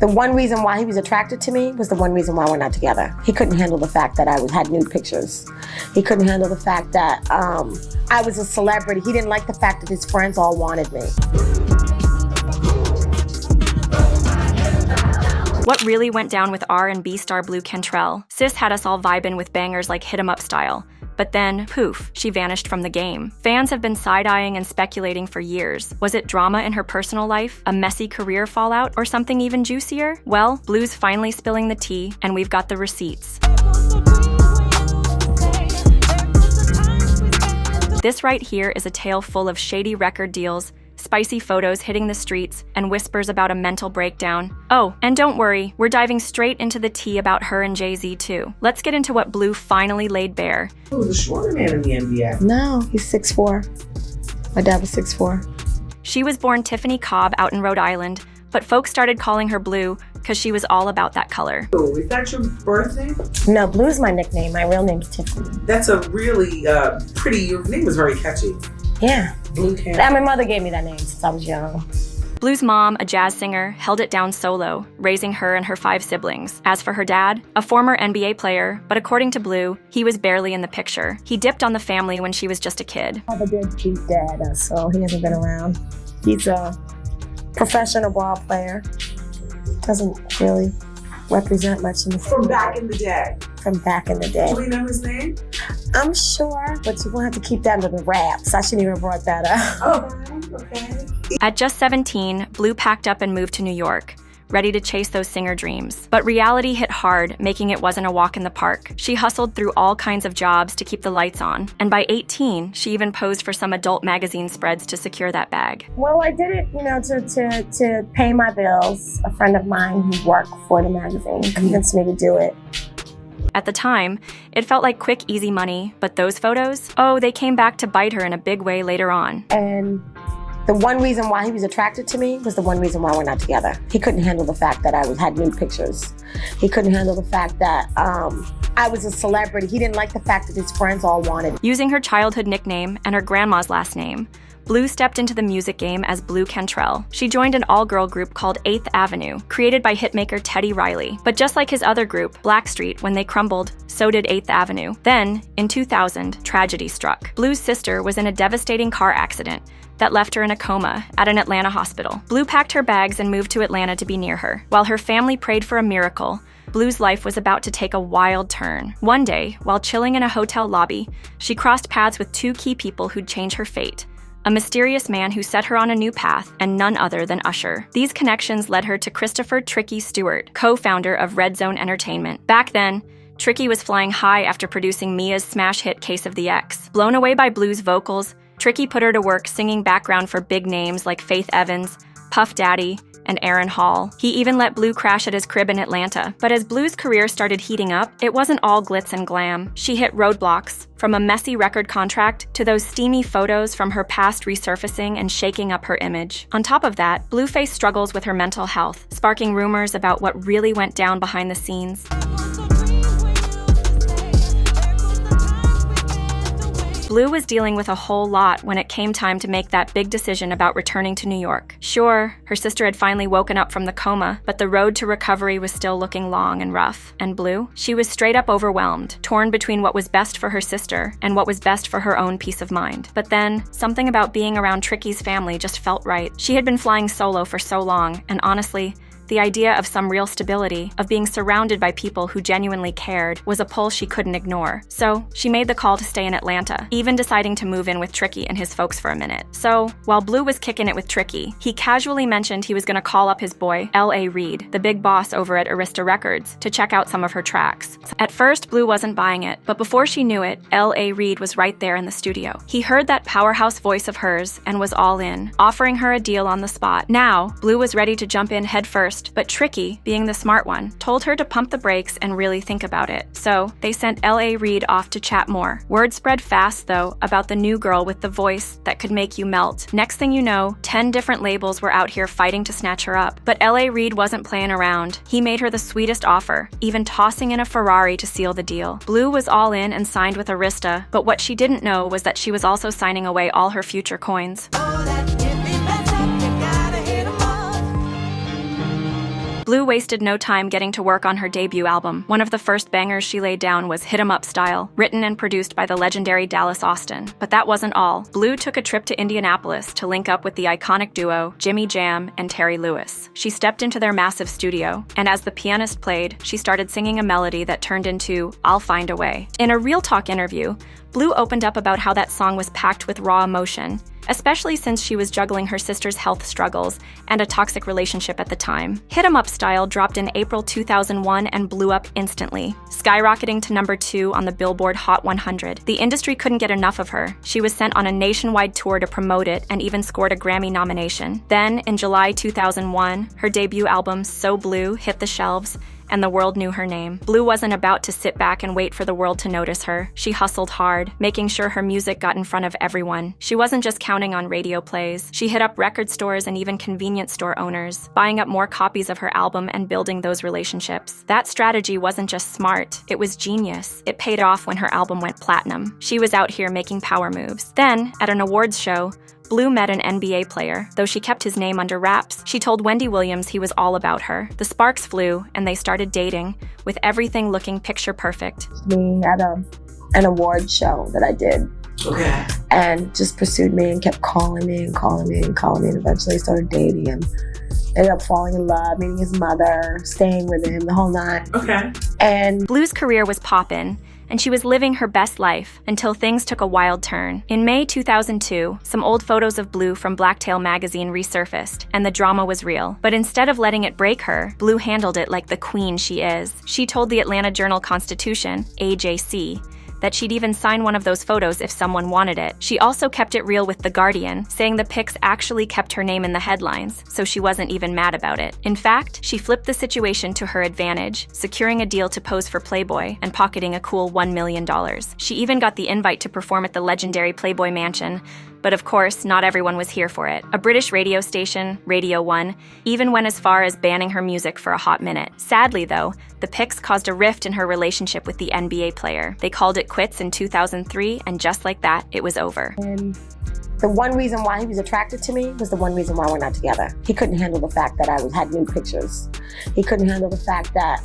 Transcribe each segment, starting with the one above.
The one reason why he was attracted to me was the one reason why we're not together. He couldn't handle the fact that I had nude pictures. He couldn't handle the fact that I was a celebrity. He didn't like the fact that his friends all wanted me. What really went down with R&B star Blu Cantrell? Sis had us all vibing with bangers like Hit 'em Up style. But then, poof, she vanished from the game. Fans have been side-eyeing and speculating for years. Was it drama in her personal life, a messy career fallout, or something even juicier? Well, Blu's finally spilling the tea, and we've got the receipts. This right here is a tale full of shady record deals, spicy photos hitting the streets, and whispers about a mental breakdown. Oh, and don't worry, we're diving straight into the tea about her and JayZ too. Let's get into what Blu finally laid bare. He was a shorter man in the NBA. No, he's 6'4". My dad was 6'4". She was born Tiffany Cobb out in Rhode Island, but folks started calling her Blu because she was all about that color. Oh, is that your birth name? No, Blu's my nickname. My real name's Tiffany. That's a really pretty, your name was very catchy. Yeah. Blu Cantrell. My mother gave me that name since I was young. Blu's mom, a jazz singer, held it down solo, raising her and her 5 siblings. As for her dad, a former NBA player, but according to Blu, he was barely in the picture. He dipped on the family when she was just a kid. I have a good cheap dad, so he hasn't been around. He's a professional ball player. Doesn't really represent much in the From back in the day. From back in the day. Do we know his name? I'm sure, but you won't have to keep that under the wraps. I shouldn't even have brought that up. Okay. At just 17, Blu packed up and moved to New York, ready to chase those singer dreams. But reality hit hard, making it wasn't a walk in the park. She hustled through all kinds of jobs to keep the lights on. And by 18, she even posed for some adult magazine spreads to secure that bag. Well, I did it, to pay my bills. A friend of mine who worked for the magazine convinced me to do it. At the time, it felt like quick, easy money, but those photos? Oh, they came back to bite her in a big way later on. And the one reason why he was attracted to me was the one reason why we're not together. He couldn't handle the fact that I had nude pictures. He couldn't handle the fact that I was a celebrity. He didn't like the fact that his friends all wanted me. Using her childhood nickname and her grandma's last name, Blu stepped into the music game as Blu Cantrell. She joined an all-girl group called 8th Avenue, created by hitmaker Teddy Riley. But just like his other group, Blackstreet, when they crumbled, so did 8th Avenue. Then, in 2000, tragedy struck. Blu's sister was in a devastating car accident that left her in a coma at an Atlanta hospital. Blu packed her bags and moved to Atlanta to be near her. While her family prayed for a miracle, Blu's life was about to take a wild turn. One day, while chilling in a hotel lobby, she crossed paths with 2 key people who'd change her fate. A mysterious man who set her on a new path, and none other than Usher. These connections led her to Christopher "Tricky" Stewart, co-founder of Red Zone Entertainment. Back then, Tricky was flying high after producing Mia's smash hit Case of the X. Blown away by Blu's vocals, Tricky put her to work singing background for big names like Faith Evans, Puff Daddy, and Aaron Hall. He even let Blu crash at his crib in Atlanta. But as Blu's career started heating up, it wasn't all glitz and glam. She hit roadblocks, from a messy record contract to those steamy photos from her past resurfacing and shaking up her image. On top of that, Blu faced struggles with her mental health, sparking rumors about what really went down behind the scenes. Blu was dealing with a whole lot when it came time to make that big decision about returning to New York. Sure, her sister had finally woken up from the coma, but the road to recovery was still looking long and rough. And Blu? She was straight up overwhelmed, torn between what was best for her sister and what was best for her own peace of mind. But then, something about being around Tricky's family just felt right. She had been flying solo for so long, and honestly, the idea of some real stability, of being surrounded by people who genuinely cared, was a pull she couldn't ignore. So, she made the call to stay in Atlanta, even deciding to move in with Tricky and his folks for a minute. So, while Blu was kicking it with Tricky, he casually mentioned he was gonna call up his boy, L.A. Reid, the big boss over at Arista Records, to check out some of her tracks. At first, Blu wasn't buying it, but before she knew it, L.A. Reid was right there in the studio. He heard that powerhouse voice of hers and was all in, offering her a deal on the spot. Now, Blu was ready to jump in headfirst, but Tricky, being the smart one, told her to pump the brakes and really think about it. So, they sent L.A. Reid off to chat more. Word spread fast, though, about the new girl with the voice that could make you melt. Next thing you know, 10 different labels were out here fighting to snatch her up. But L.A. Reid wasn't playing around. He made her the sweetest offer, even tossing in a Ferrari to seal the deal. Blu was all in and signed with Arista, but what she didn't know was that she was also signing away all her future coins. Blu wasted no time getting to work on her debut album. One of the first bangers she laid down was Hit 'Em Up Style, written and produced by the legendary Dallas Austin. But that wasn't all. Blu took a trip to Indianapolis to link up with the iconic duo Jimmy Jam and Terry Lewis. She stepped into their massive studio, and as the pianist played, she started singing a melody that turned into I'll Find a Way. In a Real Talk interview, Blu opened up about how that song was packed with raw emotion, especially since she was juggling her sister's health struggles and a toxic relationship at the time. Hit 'Em Up Style dropped in April 2001 and blew up instantly, skyrocketing to number 2 on the Billboard Hot 100. The industry couldn't get enough of her. She was sent on a nationwide tour to promote it and even scored a Grammy nomination. Then, in July 2001, her debut album, So Blue, hit the shelves, and the world knew her name. Blu wasn't about to sit back and wait for the world to notice her. She hustled hard, making sure her music got in front of everyone. She wasn't just counting on radio plays. She hit up record stores and even convenience store owners, buying up more copies of her album and building those relationships. That strategy wasn't just smart, it was genius. It paid off when her album went platinum. She was out here making power moves. Then, at an awards show, Blu met an NBA player. Though she kept his name under wraps, she told Wendy Williams he was all about her. The sparks flew, and they started dating, with everything looking picture perfect. We had an award show that I did. Okay. And just pursued me and kept calling me and calling me and calling me, and eventually started dating him. Ended up falling in love, meeting his mother, staying with him, the whole night. Okay. And Blu's career was poppin', and she was living her best life until things took a wild turn. In May 2002, some old photos of Blu from Blacktail magazine resurfaced, and the drama was real. But instead of letting it break her, Blu handled it like the queen she is. She told the Atlanta Journal-Constitution, AJC, that she'd even sign one of those photos if someone wanted it. She also kept it real with The Guardian, saying the pics actually kept her name in the headlines, so she wasn't even mad about it. In fact, she flipped the situation to her advantage, securing a deal to pose for Playboy and pocketing a cool $1 million. She even got the invite to perform at the legendary Playboy Mansion, but of course, not everyone was here for it. A British radio station, Radio 1, even went as far as banning her music for a hot minute. Sadly, though, the pics caused a rift in her relationship with the NBA player. They called it quits in 2003, and just like that, it was over. And the one reason why he was attracted to me was the one reason why we're not together. He couldn't handle the fact that I had nude pictures. He couldn't handle the fact that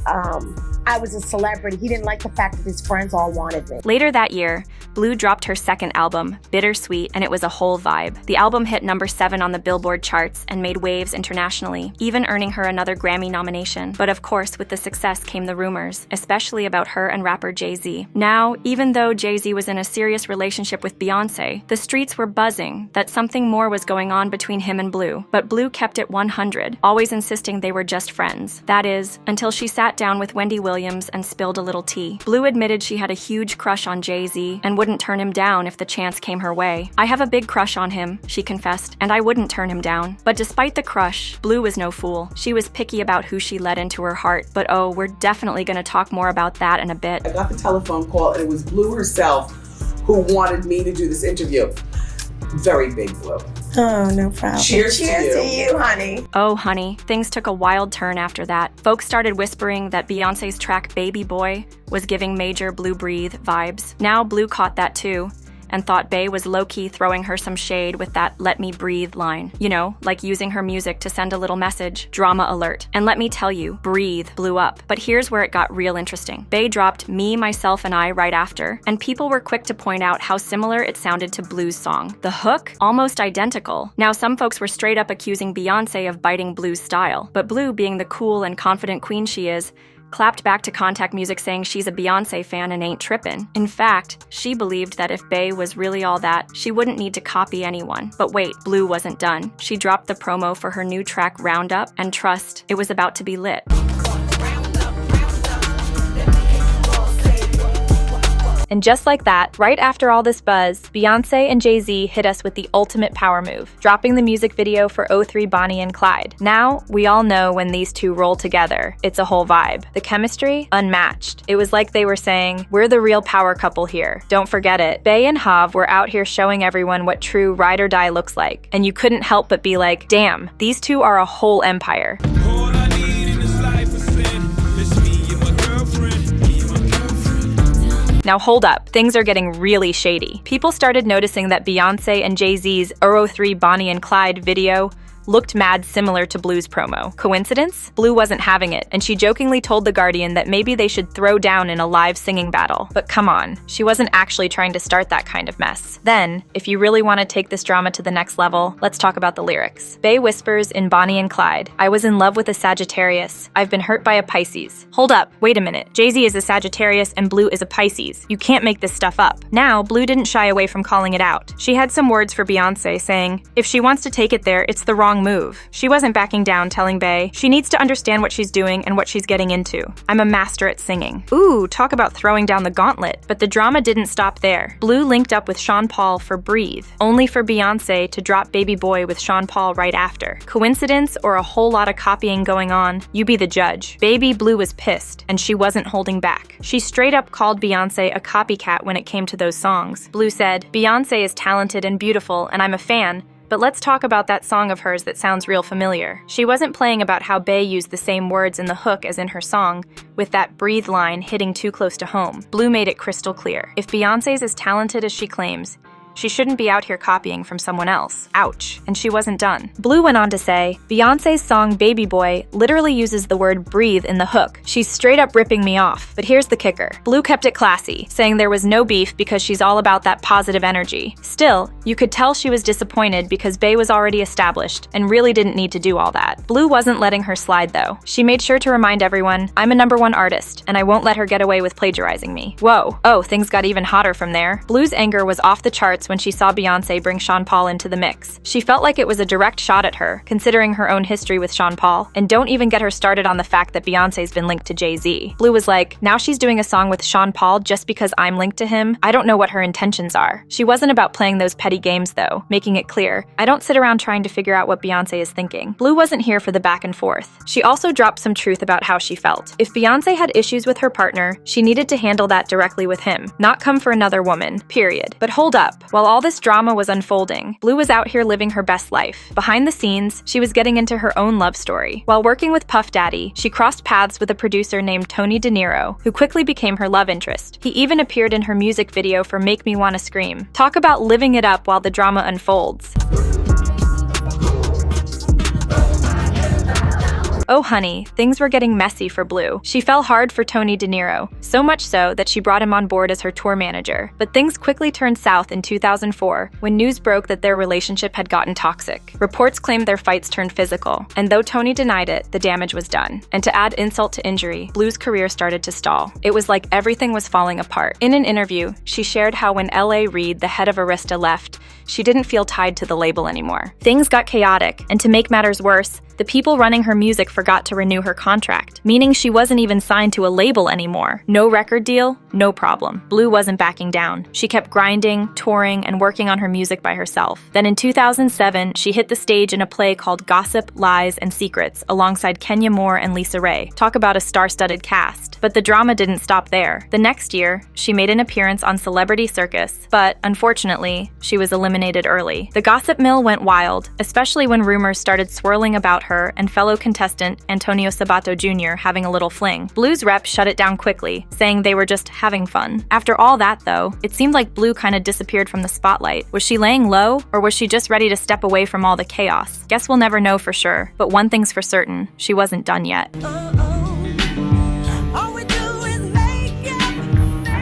I was a celebrity. He didn't like the fact that his friends all wanted me. Later that year, Blu dropped her second album, Bittersweet, and it was a whole vibe. The album hit number 7 on the Billboard charts and made waves internationally, even earning her another Grammy nomination. But of course, with the success came the rumors, especially about her and rapper JayZ. Now, even though JayZ was in a serious relationship with Beyonce, the streets were buzzing that something more was going on between him and Blu. But Blu kept it 100, always insisting they were just friends. That is, until she sat down with Wendy Williams and spilled a little tea. Blu admitted she had a huge crush on JayZ and wouldn't turn him down if the chance came her way. "I have a big crush on him," she confessed, "and I wouldn't turn him down." But despite the crush, Blu was no fool. She was picky about who she let into her heart. But oh, we're definitely gonna talk more about that in a bit. I got the telephone call, and it was Blu herself who wanted me to do this interview. Very big Blu. Oh, no problem. Cheers to you, honey. Oh, honey, things took a wild turn after that. Folks started whispering that Beyonce's track Baby Boy was giving major Blu Breathe vibes. Now Blu caught that too, and thought Bey was low-key throwing her some shade with that "let me breathe" line. You know, like using her music to send a little message. Drama alert. And let me tell you, Breathe blew up. But here's where it got real interesting. Bey dropped Me, Myself, and I right after, and people were quick to point out how similar it sounded to Blu's song. The hook? Almost identical. Now, some folks were straight up accusing Beyonce of biting Blu's style, but Blu, being the cool and confident queen she is, clapped back to Contact Music saying she's a Beyonce fan and ain't trippin'. In fact, she believed that if Bey was really all that, she wouldn't need to copy anyone. But wait, Blu wasn't done. She dropped the promo for her new track Roundup, and trust, it was about to be lit. And just like that, right after all this buzz, Beyonce and JayZ hit us with the ultimate power move, dropping the music video for '03 Bonnie and Clyde. Now, we all know when these two roll together, it's a whole vibe. The chemistry? Unmatched. It was like they were saying, we're the real power couple here. Don't forget it. Bey and Hav were out here showing everyone what true ride or die looks like. And you couldn't help but be like, damn, these two are a whole empire. Now hold up, things are getting really shady. People started noticing that Beyonce and JayZ's 03 Bonnie and Clyde video looked mad similar to Blue's promo. Coincidence? Blu wasn't having it, and she jokingly told The Guardian that maybe they should throw down in a live singing battle. But come on, she wasn't actually trying to start that kind of mess. Then, if you really want to take this drama to the next level, let's talk about the lyrics. Bey whispers in Bonnie and Clyde, "I was in love with a Sagittarius. I've been hurt by a Pisces." Hold up, wait a minute. JayZ is a Sagittarius and Blu is a Pisces. You can't make this stuff up. Now, Blu didn't shy away from calling it out. She had some words for Beyonce, saying, "If she wants to take it there, it's the wrong move." She wasn't backing down, telling Bey, she needs to understand what she's doing and what she's getting into. "I'm a master at singing." Ooh, talk about throwing down the gauntlet. But the drama didn't stop there. Blu linked up with Sean Paul for Breathe, only for Beyonce to drop Baby Boy with Sean Paul right after. Coincidence or a whole lot of copying going on? You be the judge. Baby Blu was pissed, and she wasn't holding back. She straight up called Beyonce a copycat when it came to those songs. Blu said, "Beyonce is talented and beautiful, and I'm a fan, but let's talk about that song of hers that sounds real familiar." She wasn't playing about how Bey used the same words in the hook as in her song, with that Breathe line hitting too close to home. Blu made it crystal clear. If Beyonce's as talented as she claims, she shouldn't be out here copying from someone else. Ouch. And she wasn't done. Blu went on to say, "Beyonce's song Baby Boy literally uses the word breathe in the hook. She's straight up ripping me off." But here's the kicker. Blu kept it classy, saying there was no beef because she's all about that positive energy. Still, you could tell she was disappointed because Bey was already established and really didn't need to do all that. Blu wasn't letting her slide though. She made sure to remind everyone, "I'm a #1 artist, and I won't let her get away with plagiarizing me." Whoa. Oh, things got even hotter from there. Blu's anger was off the charts when she saw Beyonce bring Sean Paul into the mix. She felt like it was a direct shot at her, considering her own history with Sean Paul, and don't even get her started on the fact that Beyonce's been linked to JayZ. Blu was like, now she's doing a song with Sean Paul just because I'm linked to him? I don't know what her intentions are. She wasn't about playing those petty games though, making it clear, I don't sit around trying to figure out what Beyonce is thinking. Blu wasn't here for the back and forth. She also dropped some truth about how she felt. If Beyonce had issues with her partner, she needed to handle that directly with him, not come for another woman, period. But hold up, while all this drama was unfolding, Blu was out here living her best life. Behind the scenes, she was getting into her own love story. While working with Puff Daddy, she crossed paths with a producer named Tony De Niro, who quickly became her love interest. He even appeared in her music video for Make Me Wanna Scream. Talk about living it up while the drama unfolds. Oh honey, things were getting messy for Blu. She fell hard for Tony De Niro, so much so that she brought him on board as her tour manager. But things quickly turned south in 2004 when news broke that their relationship had gotten toxic. Reports claimed their fights turned physical, and though Tony denied it, the damage was done. And to add insult to injury, Blu's career started to stall. It was like everything was falling apart. In an interview, she shared how when L.A. Reid, the head of Arista, left, she didn't feel tied to the label anymore. Things got chaotic, and to make matters worse, the people running her music forgot to renew her contract, meaning she wasn't even signed to a label anymore. No record deal, no problem. Blu wasn't backing down. She kept grinding, touring, and working on her music by herself. Then in 2007, she hit the stage in a play called Gossip, Lies, and Secrets alongside Kenya Moore and Lisa Ray. Talk about a star-studded cast. But the drama didn't stop there. The next year, she made an appearance on Celebrity Circus, but unfortunately, she was eliminated early. The gossip mill went wild, especially when rumors started swirling about her and fellow contestant Antonio Sabato Jr. having a little fling. Blu's rep shut it down quickly, saying they were just having fun. After all that though, it seemed like Blu kinda disappeared from the spotlight. Was she laying low, or was she just ready to step away from all the chaos? Guess we'll never know for sure, but one thing's for certain, she wasn't done yet.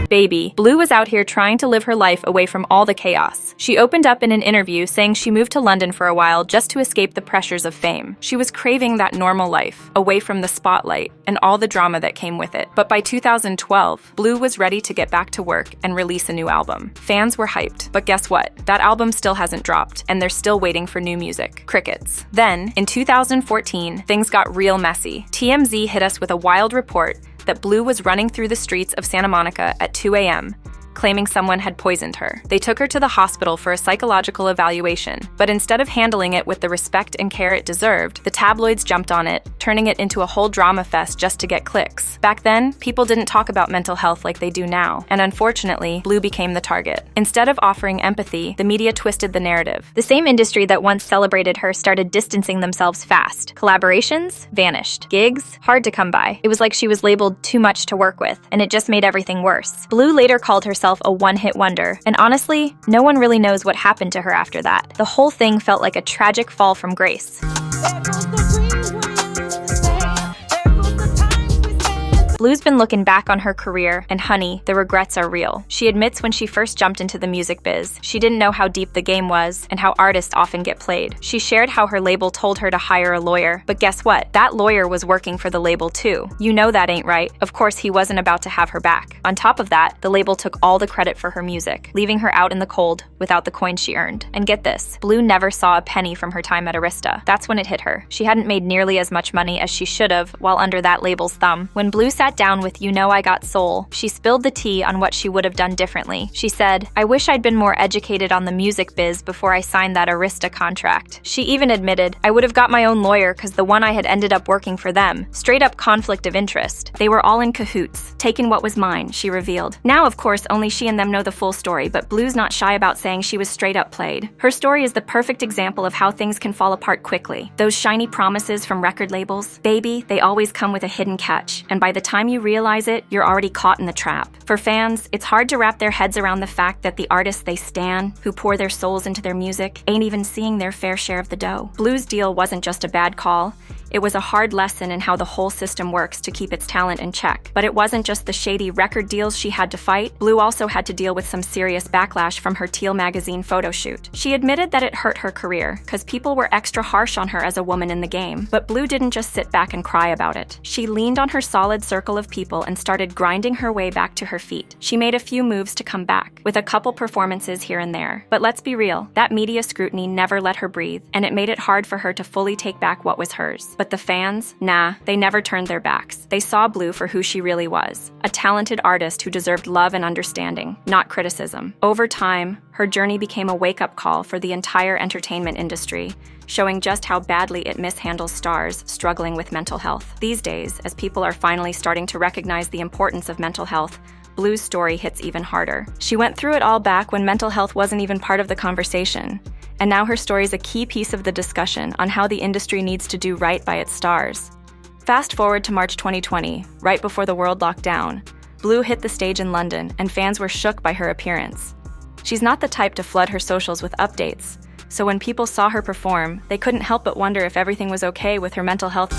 Baby. Blu was out here trying to live her life away from all the chaos. She opened up in an interview saying she moved to London for a while just to escape the pressures of fame. She was craving that normal life, away from the spotlight and all the drama that came with it. But by 2012, Blu was ready to get back to work and release a new album. Fans were hyped, but guess what? That album still hasn't dropped, and they're still waiting for new music. Crickets. Then, in 2014, things got real messy. TMZ hit us with a wild report that Blu was running through the streets of Santa Monica at 2 a.m., claiming someone had poisoned her. They took her to the hospital for a psychological evaluation, but instead of handling it with the respect and care it deserved, the tabloids jumped on it, turning it into a whole drama fest just to get clicks. Back then, people didn't talk about mental health like they do now, and unfortunately, Blu became the target. Instead of offering empathy, the media twisted the narrative. The same industry that once celebrated her started distancing themselves fast. Collaborations vanished. Gigs, hard to come by. It was like she was labeled too much to work with, and it just made everything worse. Blu later called herself herself a one-hit wonder, and honestly, no one really knows what happened to her after that. The whole thing felt like a tragic fall from grace. Blu's been looking back on her career, and honey, the regrets are real. She admits when she first jumped into the music biz, she didn't know how deep the game was and how artists often get played. She shared how her label told her to hire a lawyer, but guess what? That lawyer was working for the label too. You know that ain't right. Of course, he wasn't about to have her back. On top of that, the label took all the credit for her music, leaving her out in the cold without the coin she earned. And get this, Blu never saw a penny from her time at Arista. That's when it hit her. She hadn't made nearly as much money as she should have while under that label's thumb. When Blu sat down with You Know I Got Soul, she spilled the tea on what she would have done differently. She said, "I wish I'd been more educated on the music biz before I signed that Arista contract." She even admitted, "I would have got my own lawyer because the one I had ended up working for them. Straight up conflict of interest. They were all in cahoots, taking what was mine," she revealed. Now, of course, only she and them know the full story, but Blu's not shy about saying she was straight up played. Her story is the perfect example of how things can fall apart quickly. Those shiny promises from record labels, baby, they always come with a hidden catch, and by the time you realize it, you're already caught in the trap. For fans, it's hard to wrap their heads around the fact that the artists they stan, who pour their souls into their music, ain't even seeing their fair share of the dough. Blu's deal wasn't just a bad call. It was a hard lesson in how the whole system works to keep its talent in check. But it wasn't just the shady record deals she had to fight. Blu also had to deal with some serious backlash from her Teal magazine photo shoot. She admitted that it hurt her career, because people were extra harsh on her as a woman in the game. But Blu didn't just sit back and cry about it. She leaned on her solid circle of people and started grinding her way back to her feet. She made a few moves to come back, with a couple performances here and there. But let's be real, that media scrutiny never let her breathe, and it made it hard for her to fully take back what was hers. But the fans, nah, they never turned their backs. They saw Blu for who she really was, a talented artist who deserved love and understanding, not criticism. Over time, her journey became a wake-up call for the entire entertainment industry, showing just how badly it mishandles stars struggling with mental health. These days, as people are finally starting to recognize the importance of mental health, Blu's story hits even harder. She went through it all back when mental health wasn't even part of the conversation. And now her story is a key piece of the discussion on how the industry needs to do right by its stars. Fast forward to March 2020, right before the world locked down. Blu hit the stage in London, and fans were shook by her appearance. She's not the type to flood her socials with updates, so when people saw her perform, they couldn't help but wonder if everything was okay with her mental health.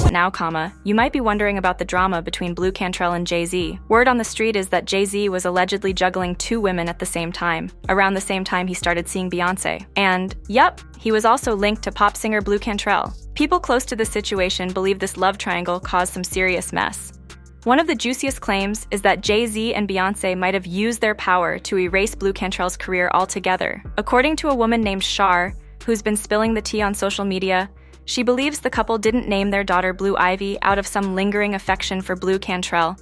Now, you might be wondering about the drama between Blu Cantrell and JayZ. Word on the street is that JayZ was allegedly juggling 2 women at the same time, around the same time he started seeing Beyonce. And, yup, he was also linked to pop singer Blu Cantrell. People close to the situation believe this love triangle caused some serious mess. One of the juiciest claims is that JayZ and Beyonce might have used their power to erase Blu Cantrell's career altogether. According to a woman named Shar, who's been spilling the tea on social media, she believes the couple didn't name their daughter Blue Ivy out of some lingering affection for Blu Cantrell.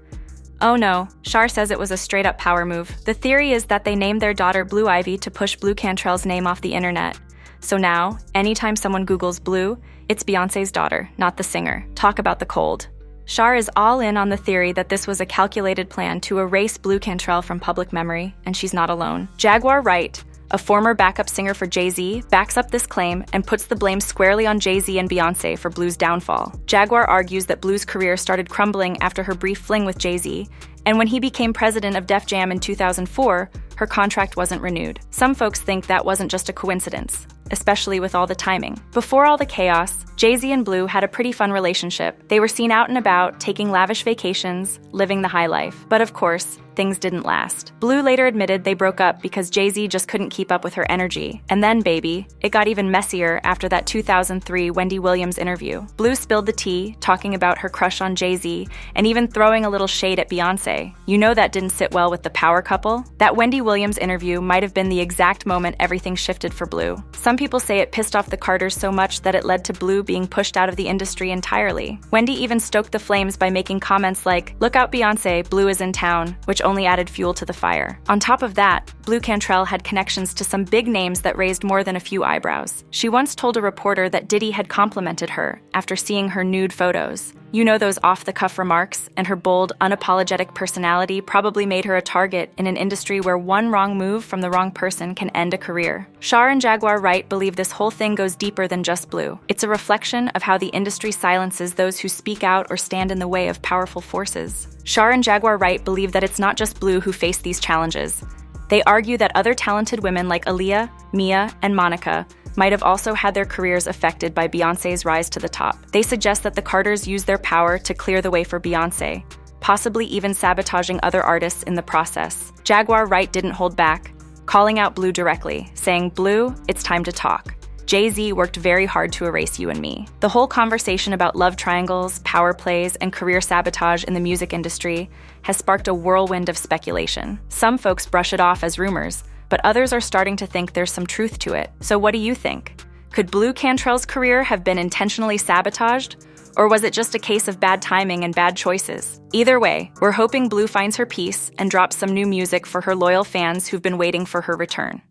Oh no, Shar says it was a straight-up power move. The theory is that they named their daughter Blue Ivy to push Blu Cantrell's name off the internet. So now, anytime someone Googles Blu, it's Beyonce's daughter, not the singer. Talk about the cold. Shar is all in on the theory that this was a calculated plan to erase Blu Cantrell from public memory, and she's not alone. Jaguar Wright, a former backup singer for JayZ, backs up this claim and puts the blame squarely on JayZ and Beyonce for Blu's downfall. Jaguar argues that Blu's career started crumbling after her brief fling with JayZ, and when he became president of Def Jam in 2004, her contract wasn't renewed. Some folks think that wasn't just a coincidence, especially with all the timing. Before all the chaos, JayZ and Blu had a pretty fun relationship. They were seen out and about, taking lavish vacations, living the high life. But of course, things didn't last. Blu later admitted they broke up because JayZ just couldn't keep up with her energy. And then, baby, it got even messier after that 2003 Wendy Williams interview. Blu spilled the tea, talking about her crush on JayZ, and even throwing a little shade at Beyonce. You know that didn't sit well with the power couple. That Wendy Williams interview might have been the exact moment everything shifted for Blu. Some people say it pissed off the Carters so much that it led to Blu being pushed out of the industry entirely. Wendy even stoked the flames by making comments like, "Look out Beyonce, Blu is in town," which only added fuel to the fire. On top of that, Blu Cantrell had connections to some big names that raised more than a few eyebrows. She once told a reporter that Diddy had complimented her after seeing her nude photos. You know, those off-the-cuff remarks, and her bold, unapologetic personality probably made her a target in an industry where one wrong move from the wrong person can end a career. Char and Jaguar Wright believe this whole thing goes deeper than just Blu. It's a reflection of how the industry silences those who speak out or stand in the way of powerful forces. Char and Jaguar Wright believe that it's not just Blu who face these challenges. They argue that other talented women like Aaliyah, Mia, and Monica might have also had their careers affected by Beyonce's rise to the top. They suggest that the Carters used their power to clear the way for Beyonce, possibly even sabotaging other artists in the process. Jaguar Wright didn't hold back, calling out Blu directly, saying, "Blu, it's time to talk. JayZ worked very hard to erase you and me." The whole conversation about love triangles, power plays, and career sabotage in the music industry has sparked a whirlwind of speculation. Some folks brush it off as rumors, but others are starting to think there's some truth to it. So what do you think? Could Blu Cantrell's career have been intentionally sabotaged? Or was it just a case of bad timing and bad choices? Either way, we're hoping Blu finds her peace and drops some new music for her loyal fans who've been waiting for her return.